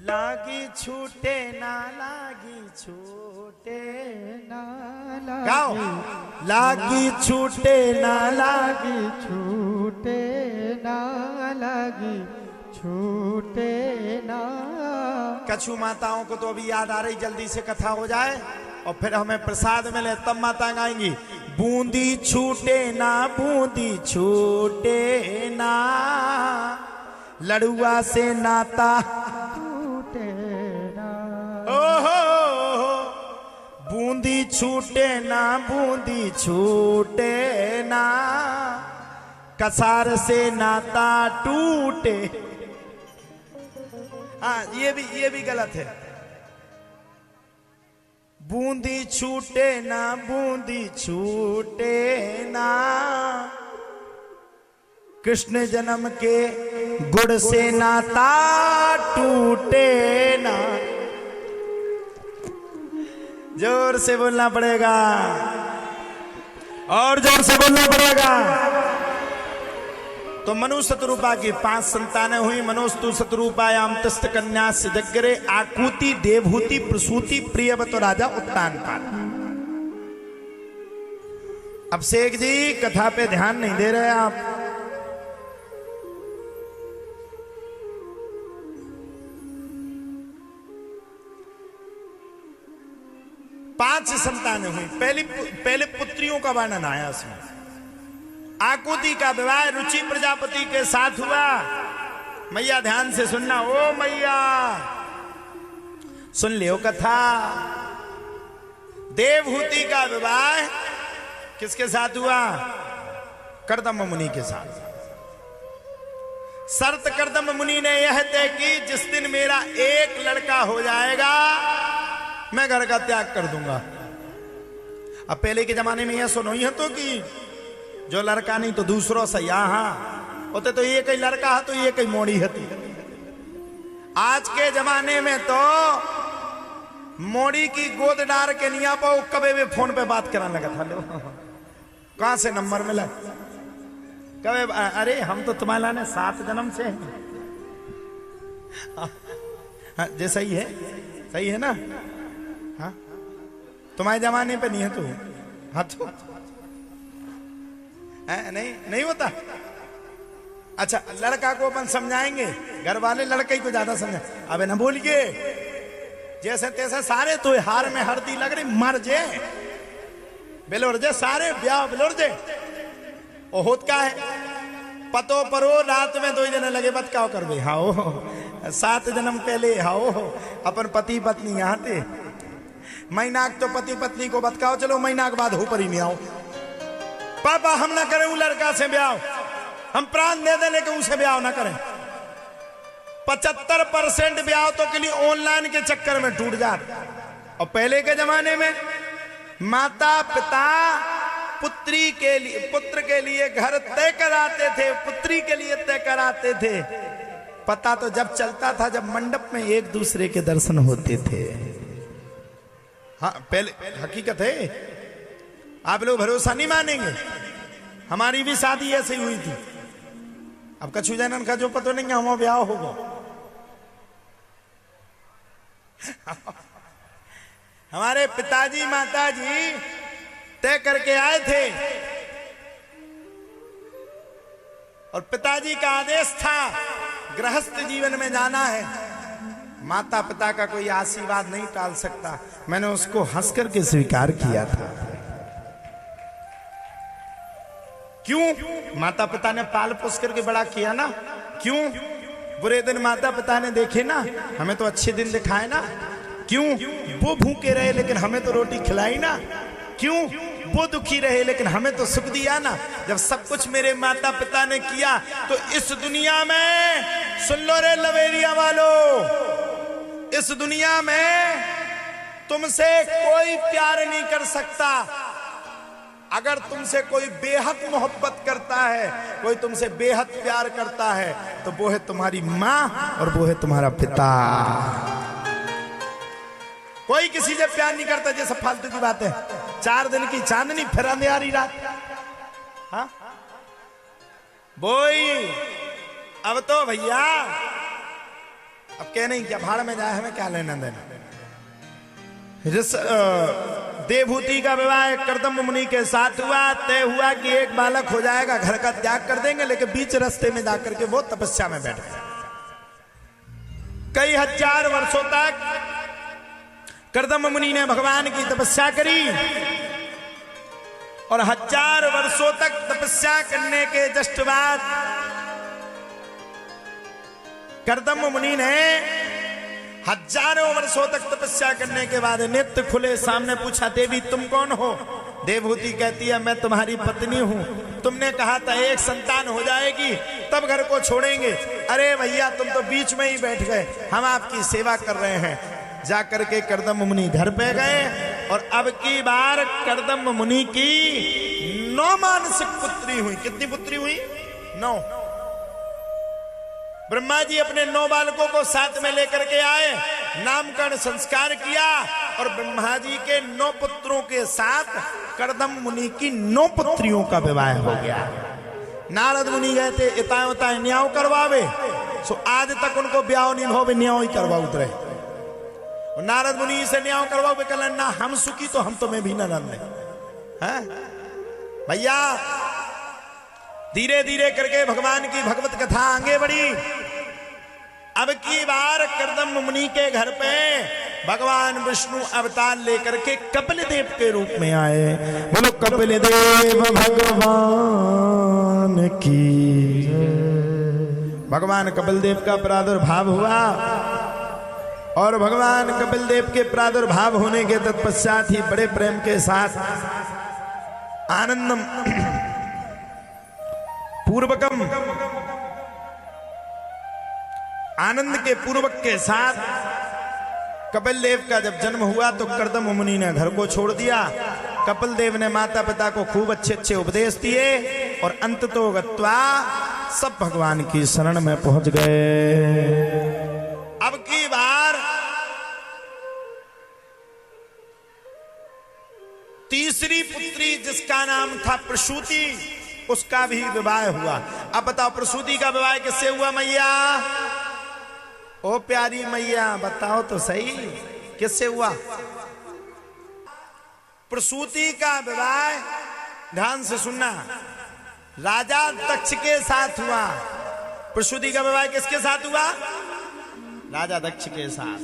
लागी छूटे ना लागी छूटे ना गाओ लागी छूटे ना लागी छूटे ना लागी छूटे ना। कछु माताओं को तो अभी याद आ रही, जल्दी से कथा हो जाए और फिर हमें प्रसाद मिले तब माता गाएंगी। बूंदी छूटे ना बूंदी छूटे ना, लड़ुआ से नाता छूटे ना। ओहो बूंदी छूटे ना बूंदी छूटे ना, कसार से नाता टूटे। हाँ ये भी गलत है। बूंदी छूटे ना बूंदी छूटे ना, कृष्ण जन्म के गुड़ से नाता टूटे ना। जोर से बोलना पड़ेगा और जोर से बोलना पड़ेगा। तो मनु शतरूपा की 5 संतानें हुई। मनोस्तु शतरूपायाम तिष्ठ कन्या सिद्धग्रे आकुति देवहूति प्रसूति प्रियवत राजा उत्तानपाद। अब शेख जी कथा पे ध्यान नहीं दे रहे आप। पांच संतानें हुई। पहले पुत्रियों का वर्णन आया उसमें। आकुति का विवाह रुचि प्रजापति के साथ हुआ। मैया ध्यान से सुनना, ओ मैया सुन लियो कथा। देवहूति का विवाह किसके साथ हुआ? कर्दम मुनि के साथ। शर्त कर्दम मुनि ने यह तय की, जिस दिन मेरा एक लड़का हो जाएगा मैं घर का त्याग कर दूंगा। अब पहले के जमाने में यह सुनो ही तो कि जो लड़का नहीं तो दूसरों से यहाँ होते तो एक ही लड़का है तो एक ही मोड़ी हती। आज के जमाने में तो मोड़ी की गोद डार के नहीं आ पाओ, कभी भी फोन पे बात कराने लगा था। लो कहां से नंबर मिला? कभी अरे हम तो तुम्हारे लाने 7 जन्म से हैं। हाँ जे सही है ना? हाँ तुम्हारे जमाने पे नहीं है तू। हाँ तो नहीं होता। अच्छा लड़का को अपन समझाएंगे, घर वाले लड़के को ज्यादा समझाए। अबे ना बोलिए जैसे तैसे सारे तो हार में हल्दी लग रही मर जे बेलोर जे सारे ब्याह बेलोर जे। ओ होत का है पतो परो रात में 2 जने लगे बतकाओ कर दे। हाओ 7 जन्म पहले हाओ अपन पति पत्नी यहाँ थे। महीनाक तो पति पत्नी को बतकाओ, चलो महीना के बाद हो पर ही नहीं आओ। पापा हम ना करें उस लड़का से ब्याह, हम प्राण दे दे लेकिन उसे ब्याह ना करें। 75% ब्याह तो के लिए ऑनलाइन के चक्कर में टूट जाते। और पहले के जमाने में माता पिता पुत्र के लिए घर तय कराते थे, पुत्री के लिए तय कराते थे। पता तो जब चलता था जब मंडप में एक दूसरे के दर्शन होते थे। हाँ पहले हकीकत है, आप लोग भरोसा नहीं मानेंगे। हमारी भी शादी ऐसे ही हुई थी। अब कछु जनन का जो पता नहीं है हमारा ब्याह होगा। हमारे पिताजी माताजी तय करके आए थे और पिताजी का आदेश था गृहस्थ जीवन में जाना है। माता पिता का कोई आशीर्वाद नहीं टाल सकता। मैंने उसको हंस करके स्वीकार किया था। क्यों? माता पिता ने पाल पोस करके बड़ा किया ना। क्यों? बुरे दिन माता पिता ने देखे ना, हमें तो अच्छे दिन दिखाए ना। क्यों? वो भूखे रहे लेकिन हमें तो रोटी खिलाई ना। क्यों? वो दुखी रहे लेकिन हमें तो सुख दिया ना। जब सब कुछ मेरे माता पिता ने किया तो इस दुनिया में सुन लो रे लवेरिया वालों, इस दुनिया में तुमसे कोई प्यार नहीं कर सकता। अगर तुमसे कोई बेहद मोहब्बत करता है, कोई तुमसे बेहद प्यार करता है तो वो है तुम्हारी माँ और वो है तुम्हारा पिता। कोई किसी से प्यार नहीं करता। जैसे फालतू की बात है, 4 दिन की चांदनी फिर अंधेरी रात। हाँ बोई अब तो भैया अब कह नहीं क्या भाड़ में जाए, हमें क्या लेना देना। देवहूति का विवाह कर्दम मुनि के साथ हुआ। तय हुआ कि एक बालक हो जाएगा, घर का त्याग कर देंगे, लेकिन बीच रास्ते में जाकर के वो तपस्या में बैठ गए। कई हजार वर्षों तक कर्दम मुनि ने भगवान की तपस्या करी और हजार वर्षों तक तपस्या करने के जस्ट बाद कर्दम मुनि ने हजारों वर्षों तक तपस्या करने के बाद नेत्र खुले सामने पूछा, देवी तुम कौन हो? देवहूति कहती है, मैं तुम्हारी पत्नी हूं। तुमने कहा था एक संतान हो जाएगी तब घर को छोड़ेंगे। अरे भैया तुम तो बीच में ही बैठ गए, हम आपकी सेवा कर रहे हैं। जाकर के कर्दम मुनि घर पे गए और अब की बार कर्दम मुनि की 9 मानसिक पुत्री हुई। कितनी पुत्री हुई? 9। ब्रह्मा जी अपने 9 बालकों को साथ में लेकर के आए, नामकरण संस्कार किया और ब्रह्मा जी के 9 पुत्रों के साथ कर्दम मुनि की 9 पुत्रियों का विवाह हो गया। नारद मुनि गए थे इताए उताए न्याय करवावे, सो आज तक उनको ब्याह नहीं हो, न्याय ही करवा उतरे। नारद मुनि से न्याय करवाओ, कहला ना हम सुखी तो हम तुम्हें भी न रहे हैं भैया। धीरे धीरे करके भगवान की भगवत कथा आगे बढ़ी। अब की बार कर्दम मुनि के घर पे भगवान विष्णु अवतार लेकर के कपिल देव के रूप में आए। बोलो कपिल देव भगवान की। भगवान कपिल देव का प्रादुर्भाव हुआ और भगवान कपिल देव के प्रादुर्भाव होने के तत्पश्चात ही बड़े प्रेम के साथ आनंदम पूर्वकम आनंद के पूर्वक के साथ कपिल देव का जब जन्म हुआ तो कर्दम मुनि ने घर को छोड़ दिया। कपिल देव ने माता पिता को खूब अच्छे अच्छे उपदेश दिए और अंत तो गत्वा सब भगवान की शरण में पहुंच गए। अब की बार तीसरी पुत्री जिसका नाम था प्रसूति, उसका भी विवाह हुआ। अब बताओ प्रसूति का विवाह किससे हुआ मैया? ओ प्यारी मैया बताओ तो सही किससे हुआ? प्रसूति का विवाह ध्यान से सुनना, राजा दक्ष के साथ हुआ। प्रसूति का विवाह किसके साथ हुआ? राजा दक्ष के साथ।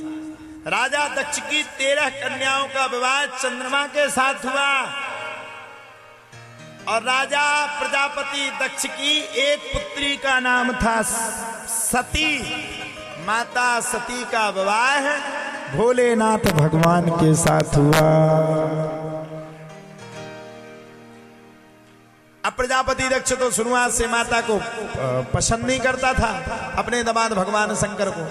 राजा दक्ष की 13 कन्याओं का विवाह चंद्रमा के साथ हुआ और राजा प्रजापति दक्ष की एक पुत्री का नाम था सती। माता सती का विवाह भोलेनाथ भगवान के साथ हुआ। अब प्रजापति दक्ष तो शुरुआत से माता को पसंद नहीं करता था, अपने दामाद भगवान शंकर को।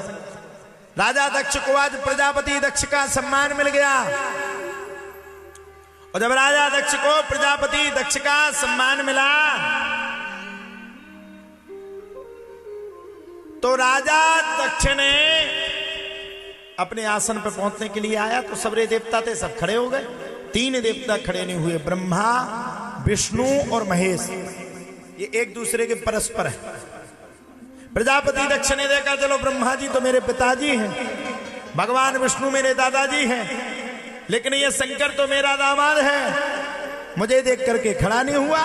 राजा दक्ष को आज प्रजापति दक्ष का सम्मान मिल गया और जब राजा दक्ष को प्रजापति दक्ष का सम्मान मिला तो राजा दक्ष ने अपने आसन पर पहुंचने के लिए आया तो सबरे देवता थे, सब खड़े हो गए। 3 देवता खड़े नहीं हुए, ब्रह्मा विष्णु और महेश, ये एक दूसरे के परस्पर है। प्रजापति दक्ष ने देखा चलो ब्रह्मा जी तो मेरे पिताजी हैं, भगवान विष्णु मेरे दादाजी हैं, लेकिन ये शंकर तो मेरा दामाद है। मुझे देख करके खड़ा नहीं हुआ,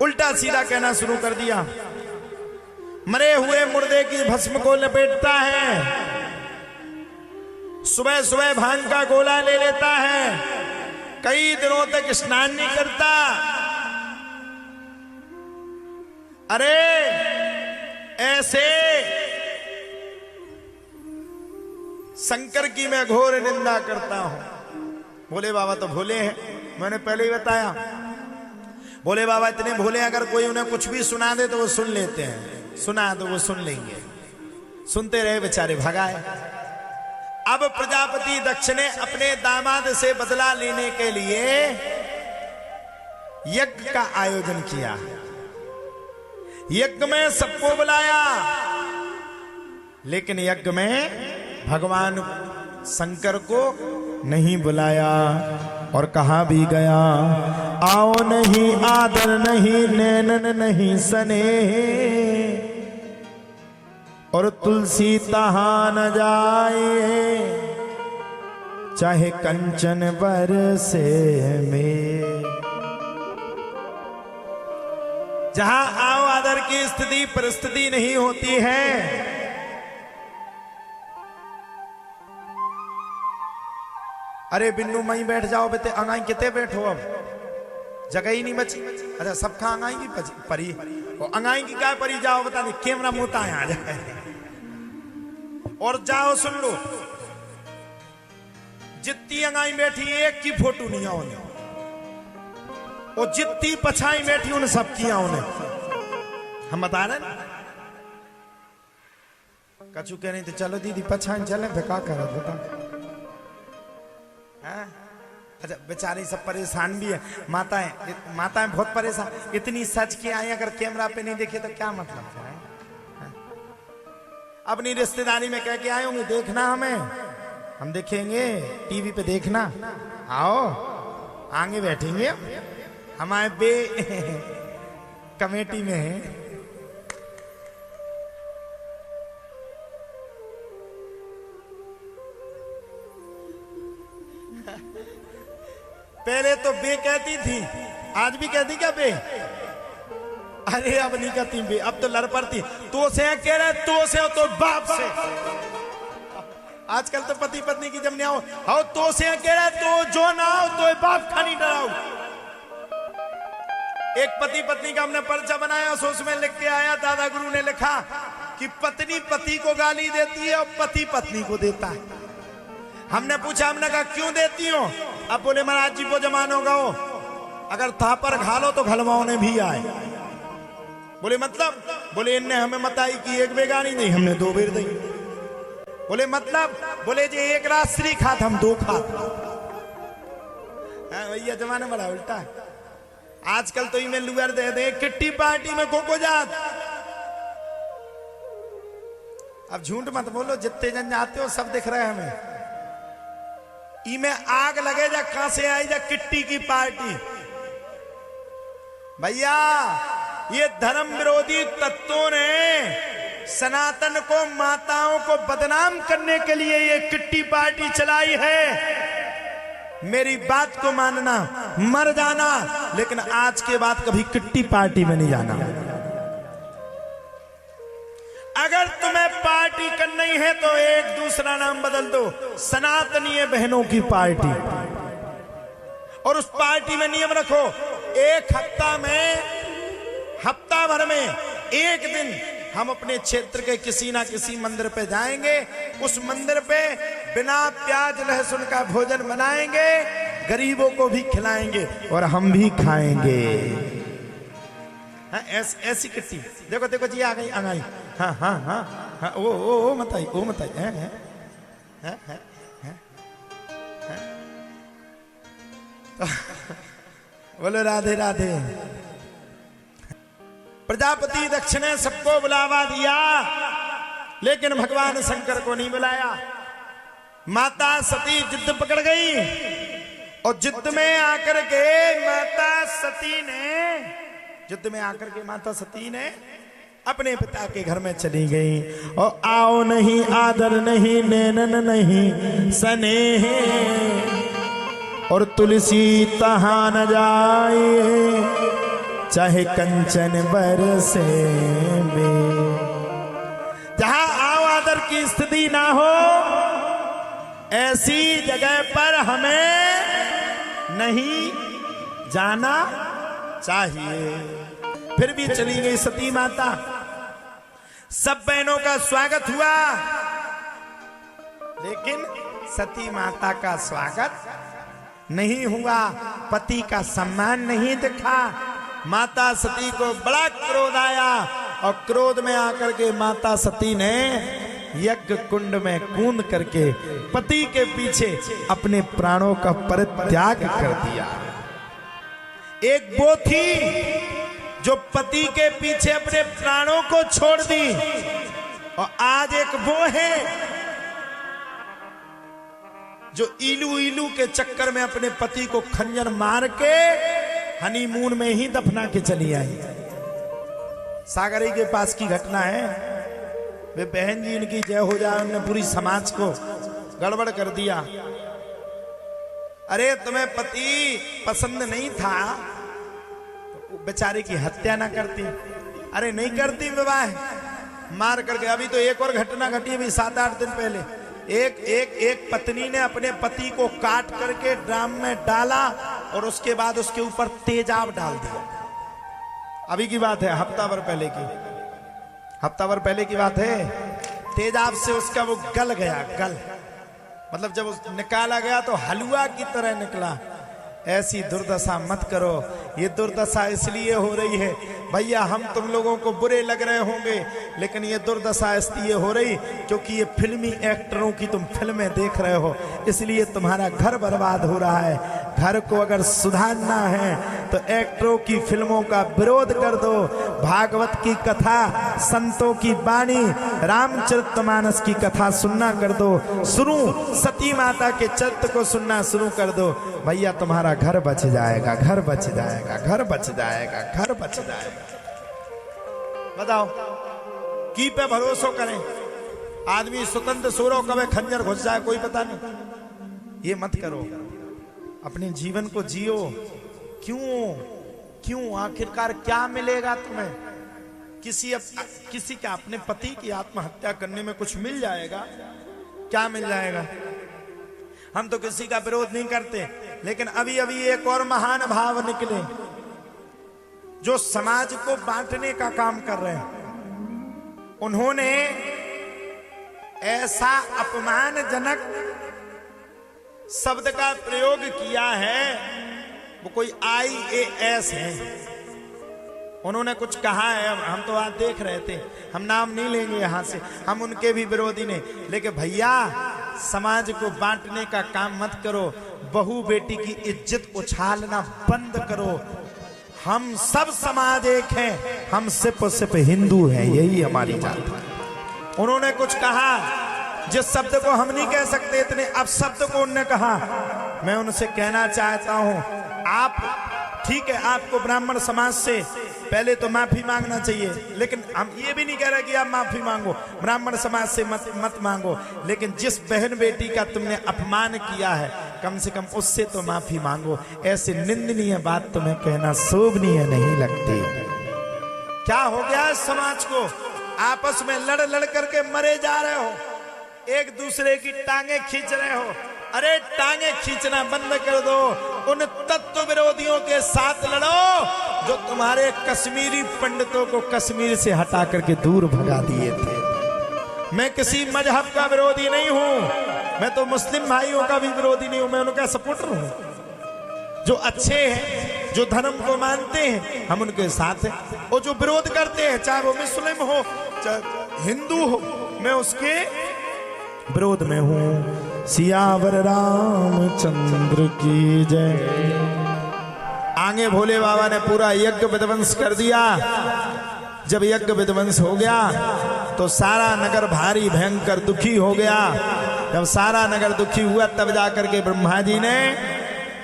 उल्टा सीधा कहना शुरू कर दिया। मरे हुए मुर्दे की भस्म को लपेटता है, सुबह सुबह भांग का गोला ले लेता है, कई दिनों तक स्नान नहीं करता। अरे ऐसे शंकर की मैं घोर निंदा करता हूं। भोले बाबा तो भोले हैं, मैंने पहले ही बताया। भोले बाबा इतने भोले, अगर कोई उन्हें कुछ भी सुना दे तो वो सुन लेते हैं, सुना तो वो सुन लेंगे। सुनते रहे बेचारे, भगाए। अब प्रजापति दक्ष ने अपने दामाद से बदला लेने के लिए यज्ञ का आयोजन किया। यज्ञ में सबको बुलाया, लेकिन यज्ञ में भगवान शंकर को नहीं बुलाया और कहा भी गया, आओ नहीं आदर नहीं नैनन नहीं सने, और तुलसी तहां न जाए, चाहे कंचन बरसे में। जहां आओ आदर की स्थिति परिस्थिति नहीं होती है, अरे बिन्नू मई बैठ जाओ बेटे, अंगाई कितने बैठो, अब जगह ही नहीं बची। अच्छा सबका अंगाई की परी, और अंगाई की क्या परी, जाओ बता नहीं कैमरा मुता है आ जाए। और जाओ सुन लो, जितनी अंगाई बैठी एक की फोटो नहीं आओ, और जितनी पछाई बैठी उन सब की आओ ने। हम बता रहे ना, कछु कह नहीं तो चलो दीदी पछाई चले, क्या कर बता। अच्छा बेचारी सब परेशान भी है, माताएं बहुत परेशान, इतनी सच के आई, अगर कैमरा पे नहीं देखे तो क्या मतलब है। अपनी रिश्तेदारी में कह के आए होंगे देखना हमें, हम देखेंगे टीवी पे, देखना आओ आगे बैठेंगे, हमारे बे कमेटी में है। पहले तो बे कहती थी, आज भी कहती क्या बे, अरे अब नहीं कहती बे, अब तो लड़ पड़ती, तो से कह रहे तो से तो बाप से। आजकल तो पति पत्नी की जब नहीं आओ तो से कह रहे तो जो ना आओ तो बाप खानी डराओ। एक पति पत्नी का हमने पर्चा बनाया, उसमें लिख के आया, दादा गुरु ने लिखा कि पत्नी पति को गाली देती है और पति पत्नी को देता है। हमने पूछा, हमने कहा क्यों देती हो, अब बोले महाराज जी वो जमानो गाओ, अगर थापर घालो तो घलवाओने भी आए। बोले मतलब, बोले इनने हमें मताई कि एक बेगानी नहीं, हमने 2 बेर दी। बोले मतलब, बोले जे एक रात्रि खात हम 2 खात। भैया जमाना बड़ा उल्टा है। आजकल तो इमें लुगर दे दे, किट्टी पार्टी में को जात। अब झूठ मत बोलो, जितने जन जाते हो सब दिख रहे हैं हमें। इमें आग लगे जा, कहां से आई जा किट्टी की पार्टी। भैया ये धर्म विरोधी तत्वों ने सनातन को, माताओं को बदनाम करने के लिए ये किट्टी पार्टी चलाई है। मेरी बात को मानना, मर जाना, लेकिन आज के बाद कभी किट्टी पार्टी में नहीं जाना। अगर तुम्हें पार्टी करनी है तो एक दूसरा नाम बदल दो, सनातनीय बहनों की पार्टी। और उस पार्टी में नियम रखो, एक हफ्ता भर में एक दिन हम अपने क्षेत्र के किसी ना किसी मंदिर पे जाएंगे, उस मंदिर पे बिना प्याज लहसुन का भोजन बनाएंगे, गरीबों को भी खिलाएंगे और हम भी खाएंगे। ऐसी किट्टी देखो देखो जी, आ गई अंगाई। हाँ हाँ हाँ हाँ, ओ मताई, ओ मताई है। बोलो राधे राधे। प्रजापति दक्ष ने सबको बुलावा दिया, लेकिन भगवान शंकर को नहीं बुलाया। माता सती जिद पकड़ गई, और जिद में आकर के माता सती ने अपने पिता के घर में चली गई। और आओ नहीं आदर नहीं, नैनन नहीं स्नेह, और तुलसी तहां न जाए, चाहे कंचन बरसे में। जहां आओ आदर की स्थिति ना हो, ऐसी जगह पर हमें नहीं जाना चाहिए। फिर भी चली गई सती माता। सब बहनों का स्वागत हुआ, लेकिन सती माता का स्वागत नहीं हुआ, पति का सम्मान नहीं दिखा। माता सती को बड़ा क्रोध आया, और क्रोध में आकर के माता सती ने यज्ञ कुंड में कूद करके पति के पीछे अपने प्राणों का परित्याग कर दिया। एक वो थी जो पति के पीछे अपने प्राणों को छोड़ दी, और आज एक वो है जो इलू के चक्कर में अपने पति को खंजर मार के हनीमून में ही दफना के चली आई। सागरी के पास की घटना है। वे बहन जी इनकी जय हो जाए, उन्होंने पूरी समाज को गड़बड़ कर दिया। अरे तुम्हें पति पसंद नहीं था तो बेचारे की हत्या ना करती। अरे नहीं करती विवाह, मार करके। अभी तो एक और घटना घटी अभी 7-8 दिन पहले, एक पत्नी ने अपने पति को काट करके ड्राम में डाला और उसके बाद उसके ऊपर तेजाब डाल दिया। अभी की बात है, हफ्ता भर पहले की बात है। तेजाब से उसका वो गल गया, गल मतलब जब उस निकाला गया तो हलवा की तरह निकला। ऐसी दुर्दशा मत करो। ये दुर्दशा इसलिए हो रही है भैया, हम तुम लोगों को बुरे लग रहे होंगे, लेकिन ये दुर्दशा इसलिए हो रही क्योंकि ये फिल्मी एक्टरों की तुम फिल्में देख रहे हो, इसलिए तुम्हारा घर बर्बाद हो रहा है। घर को अगर सुधारना है तो एक्टरों की फिल्मों का विरोध कर दो। भागवत की कथा, संतों की वाणी, रामचरितमानस की कथा सुनना कर दो शुरू, सती माता के चरित्र को सुनना शुरू कर दो। भैया तुम्हारा घर बच जाएगा, घर बच जाएगा, घर बच जाएगा, घर बच जाएगा। बताओ की पे भरोसा करें? आदमी स्वतंत्र सोरो कभी खंजर घुस जाए कोई पता नहीं। ये मत करो, अपने जीवन को जियो। क्यों आखिरकार क्या मिलेगा तुम्हें? किसी का अपने पति की आत्महत्या करने में कुछ मिल जाएगा? क्या मिल जाएगा? हम तो किसी का विरोध नहीं करते, लेकिन अभी एक और महान भाव निकले जो समाज को बांटने का काम कर रहे हैं। उन्होंने ऐसा अपमानजनक शब्द का प्रयोग किया है, वो कोई IAS है। उन्होंने कुछ कहा है, हम तो आज देख रहे थे, हम नाम नहीं लेंगे यहां से, हम उनके भी विरोधी नहीं, लेकिन भैया समाज को बांटने का काम मत करो। बहू बेटी की इज्जत उछालना बंद करो। हम सब समाज एक हैं, हम सिर्फ हिंदू हैं, यही हमारी जात है। उन्होंने कुछ कहा जिस शब्द को हम नहीं कह सकते, इतने अपशब्द को उन्होंने कहा। मैं उनसे कहना चाहता हूं, आप ठीक है, आपको ब्राह्मण समाज से पहले तो माफी मांगना चाहिए, लेकिन हम ये भी नहीं कह रहे कि आप माफी मांगो, ब्राह्मण समाज से मत मांगो, लेकिन जिस बहन बेटी का तुमने अपमान किया है कम से कम उससे तो माफी मांगो। ऐसे निंदनीय बात तुम्हें कहना शोभनीय नहीं लगती। क्या हो गया इस समाज को? आपस में लड़ करके मरे जा रहे हो, एक दूसरे की टांगे खींच रहे हो। अरे टांगे खींचना बंद कर दो, उन तत्व विरोधियों के साथ लड़ो जो तुम्हारे कश्मीरी पंडितों को कश्मीर से हटा करके दूर भगा दिए थे। मैं किसी मजहब का विरोधी नहीं हूं, मैं तो मुस्लिम भाइयों का भी विरोधी नहीं हूं, मैं उनका सपोर्टर हूं। जो अच्छे हैं, जो धर्म को मानते हैं, हम उनके साथ हैं। और जो विरोध करते हैं, चाहे वो मुस्लिम हो चाहे हिंदू हो, मैं उसके विरोध में हूं। सियावर रामचंद्र की जय। आगे भोले बाबा ने पूरा यज्ञ विध्वंस कर दिया। जब यज्ञ विध्वंस हो गया तो सारा नगर भारी भयंकर दुखी हो गया। जब सारा नगर दुखी हुआ तब जाकर के ब्रह्मा जी ने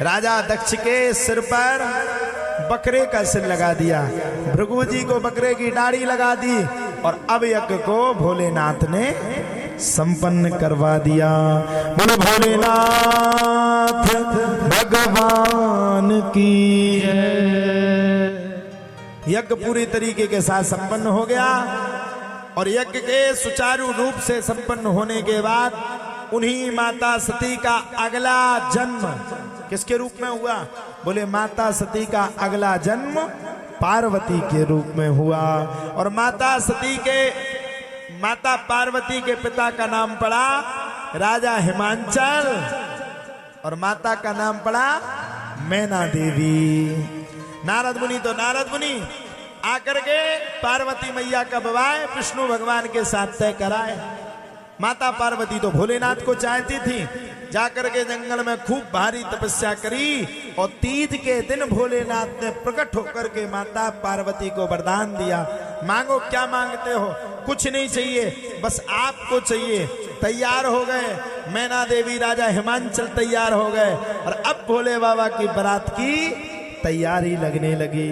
राजा दक्ष के सिर पर बकरे का सिर लगा दिया, भृगु जी को बकरे की दाढ़ी लगा दी, और अब यज्ञ को भोलेनाथ ने संपन्न करवा दिया। बोलो भोलेनाथ भगवान की जय। यज्ञ पूरी तरीके के साथ संपन्न हो गया, और यज्ञ के सुचारू रूप से संपन्न होने के बाद उन्हीं माता सती का अगला जन्म किसके रूप में हुआ? बोले माता सती का अगला जन्म पार्वती के रूप में हुआ। और माता पार्वती के पिता का नाम पड़ा राजा हिमांचल, और माता का नाम पड़ा मैना देवी। नारद मुनि आकर के पार्वती मैया का विवाह विष्णु भगवान के साथ तय कराए। माता पार्वती तो भोलेनाथ को चाहती थी, जाकर के जंगल में खूब भारी तपस्या करी, और तीज के दिन भोलेनाथ ने प्रकट होकर के माता पार्वती को वरदान दिया, मांगो क्या मांगते हो, कुछ नहीं चाहिए, बस आपको चाहिए। तैयार हो गए मैना देवी, राजा हिमांचल तैयार हो गए, और अब भोले बाबा की बारात की तैयारी लगने लगी।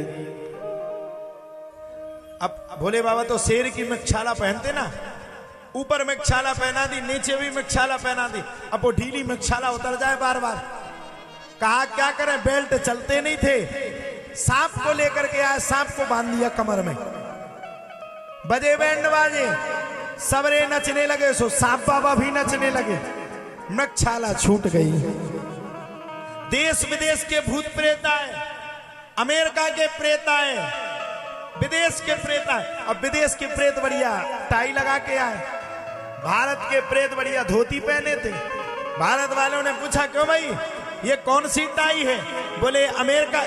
अब भोले बाबा तो शेर की मच्छाला पहनते ना, ऊपर मृगशाला पहना दी, नीचे भी मृगशाला पहना दी। अब वो ढीली मृगशाला उतर जाए बार बार, कहा क्या करें, बेल्ट चलते नहीं थे, सांप को लेकर के आए, सांप को बांध दिया कमर में, बजे बैंड बाजे, सबरे नचने लगे, सो सांप बाबा भी नचने लगे, मृगशाला छूट गई। देश विदेश के भूत प्रेत आए, अमेरिका के प्रेत आए, विदेश के प्रेत आए। अब विदेश के प्रेत बढ़िया टाई लगा के आए, भारत के प्रेत बढ़िया धोती पहने थे। भारत वालों ने पूछा क्यों भाई ये कौन सी टाई है? बोले अमेरिका,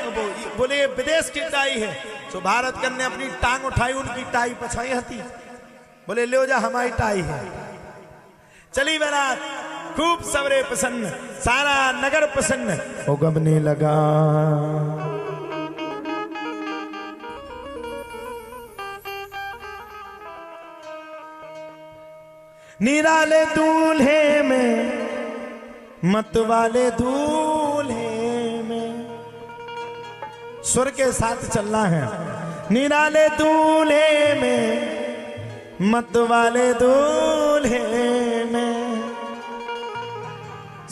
बोले विदेश की टाई है। तो भारत कर ने अपनी टांग उठाई, उनकी टाई पछाई हती, बोले ले जा हमारी टाई है। चली बारात, खूब सबरे प्रसन्न, सारा नगर प्रसन्न हो गमने लगा। निराले दूल्हे में, मत वाले दूल्हे में, सुर के साथ चलना है। निराले दूल्हे में, मत वाले दूल्हे में,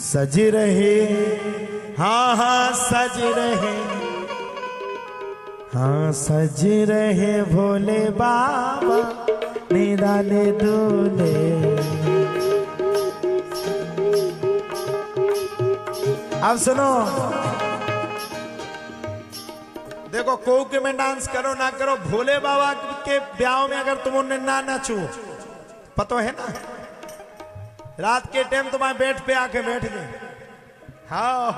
सज रहे, हाँ हाँ सज रहे, हाँ सज रहे भोले बाबा निराले दूल्हे। अब सुनो, देखो कोके में डांस करो ना करो, भोले बाबा के ब्याह में अगर तुम उन्हें ना नाचो, पता है ना, रात के टाइम तुम्हारे बेड पे आके बैठ गए, हाँ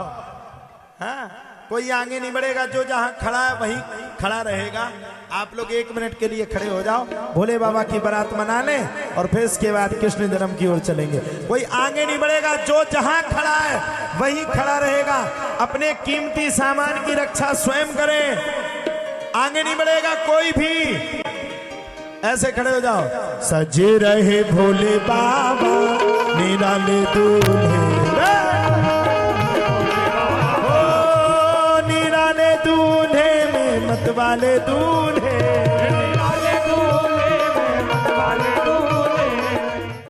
हाँ, कोई आगे नहीं बढ़ेगा, जो जहां खड़ा है वहीं खड़ा रहेगा। आप लोग 1 मिनट के लिए खड़े हो जाओ, भोले बाबा की बारात मना लें और फिर इसके बाद कृष्ण जन्म की ओर चलेंगे। कोई आगे नहीं बढ़ेगा, जो जहां खड़ा है वहीं खड़ा रहेगा। अपने कीमती सामान की रक्षा स्वयं करें, आगे नहीं बढ़ेगा कोई भी, ऐसे खड़े हो जाओ। सज रहे भोले बाबा निराले दूल्हे, निराले दूल्हे में मत वाले दूल्हे।